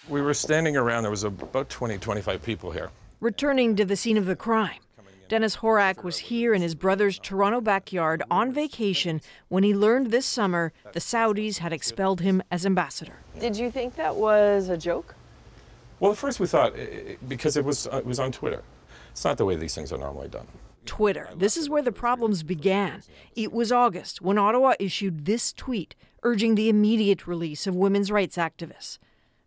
We were standing around, there was about 20, 25 people here. Returning to the scene of the crime, Dennis Horak was here in his brother's Toronto backyard on vacation when he learned this summer the Saudis had expelled him as ambassador. Did you think that was a joke? Well, at first we thought, because it was on Twitter. It's not the way these things are normally done. Twitter. This is where the problems began. It was August when Ottawa issued this tweet urging the immediate release of women's rights activists.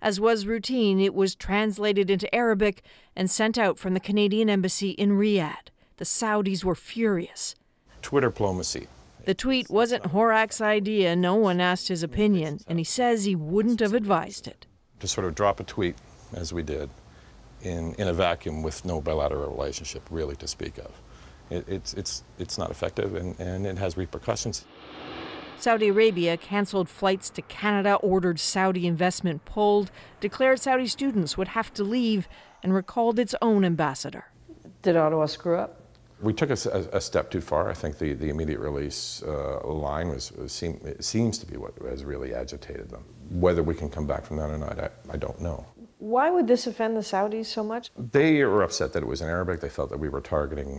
As was routine, it was translated into Arabic and sent out from the Canadian Embassy in Riyadh. The Saudis were furious. Twitter diplomacy. The tweet wasn't Horak's idea. No one asked his opinion, and he says he wouldn't have advised it. To sort of drop a tweet, as we did, in a vacuum with no bilateral relationship really to speak of. It's not effective, and it has repercussions. Saudi Arabia canceled flights to Canada, ordered Saudi investment pulled, declared Saudi students would have to leave, and recalled its own ambassador. Did Ottawa screw up? We took a step too far. I think the immediate release line seems to be what has really agitated them. Whether we can come back from that or not, I don't know. Why would this offend the Saudis so much? They were upset that it was in Arabic. They felt that we were targeting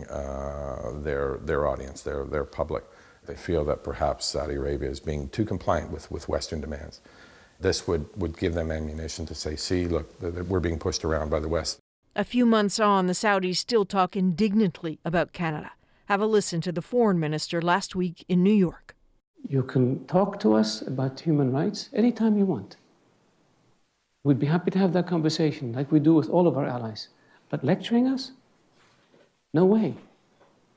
their audience, their public. They feel that perhaps Saudi Arabia is being too compliant with Western demands. This would give them ammunition to say, see, look, we're being pushed around by the West. A few months on, the Saudis still talk indignantly about Canada. Have a listen to the foreign minister last week in New York. You can talk to us about human rights anytime you want. We'd be happy to have that conversation like we do with all of our allies. But lecturing us? No way.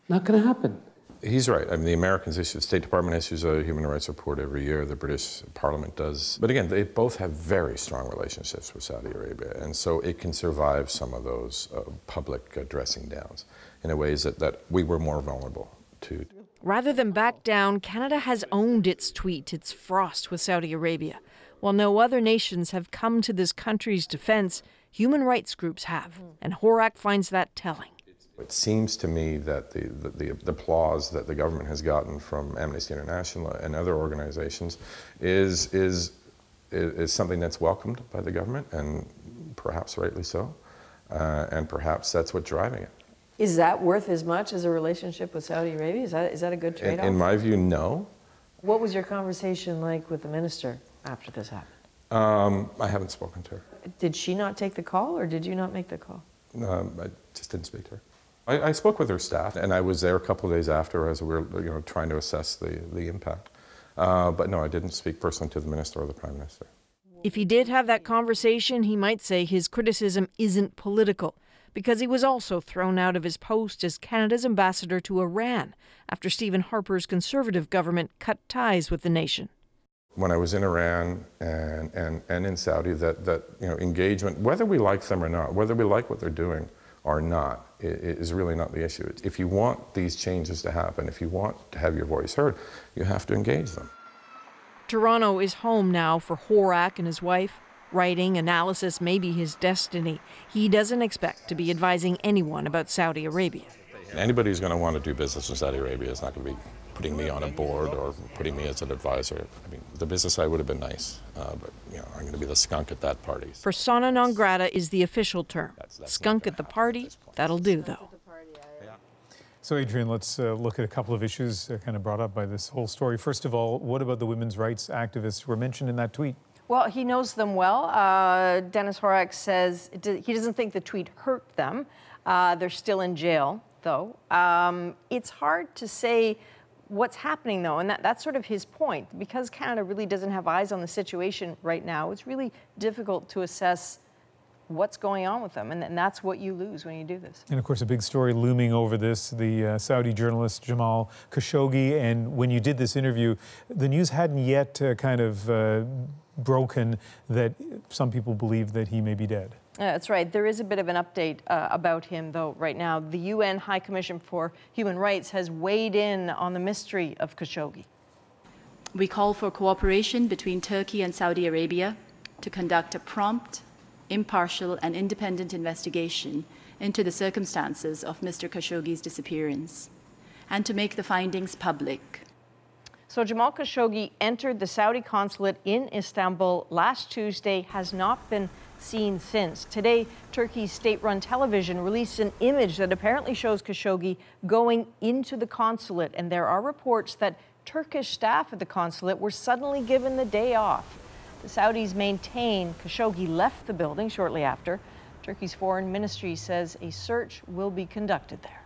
Not going to happen. He's right. I mean, the Americans issue, the State Department issues a human rights report every year. The British Parliament does. But again, they both have very strong relationships with Saudi Arabia. And so it can survive some of those public dressing downs in a ways that we were more vulnerable to. Rather than back down, Canada has owned its tweet, its frost with Saudi Arabia. While no other nations have come to this country's defense, human rights groups have. And Horak finds that telling. It seems to me that the applause that the government has gotten from Amnesty International and other organizations is something that's welcomed by the government, and perhaps rightly so, and perhaps that's what's driving it. Is that worth as much as a relationship with Saudi Arabia? Is that a good trade-off? In my view, no. What was your conversation like with the minister after this happened? I haven't spoken to her. Did she not take the call, or did you not make the call? I just didn't speak to her. I spoke with her staff, and I was there a couple of days after as we were trying to assess the impact. But no, I didn't speak personally to the minister or the prime minister. If he did have that conversation, he might say his criticism isn't political, because he was also thrown out of his post as Canada's ambassador to Iran after Stephen Harper's Conservative government cut ties with the nation. When I was in Iran and in Saudi, that engagement, whether we like them or not, whether we like what they're doing or not, is really not the issue. If you want these changes to happen, if you want to have your voice heard, you have to engage them. Toronto is home now for Horak and his wife. Writing, analysis may be his destiny. He doesn't expect to be advising anyone about Saudi Arabia. Anybody who's going to want to do business in Saudi Arabia is not going to be putting me on a board or putting me as an advisor. I mean, the business side would have been nice, but I'm going to be the skunk at that party. Persona non grata is the official term. Skunk at the party, that'll do, though. So, Adrian, let's look at a couple of issues kind of brought up by this whole story. First of all, what about the women's rights activists who were mentioned in that tweet? Well, he knows them well. Dennis Horak says he doesn't think the tweet hurt them. They're still in jail, though. It's hard to say what's happening, though, and that's sort of his point. Because Canada really doesn't have eyes on the situation right now, it's really difficult to assess what's going on with them, and that's what you lose when you do this. And of course, a big story looming over this, the Saudi journalist Jamal Khashoggi, and when you did this interview, the news hadn't yet kind of broken that some people believe that he may be dead. That's right. There is a bit of an update about him, though, right now. The UN High Commission for Human Rights has weighed in on the mystery of Khashoggi. We call for cooperation between Turkey and Saudi Arabia to conduct a prompt, impartial and independent investigation into the circumstances of Mr. Khashoggi's disappearance and to make the findings public. So Jamal Khashoggi entered the Saudi consulate in Istanbul last Tuesday, has not been seen since. Today, Turkey's state-run television released an image that apparently shows Khashoggi going into the consulate, and there are reports that Turkish staff at the consulate were suddenly given the day off. The Saudis maintain Khashoggi left the building shortly after. Turkey's foreign ministry says a search will be conducted there.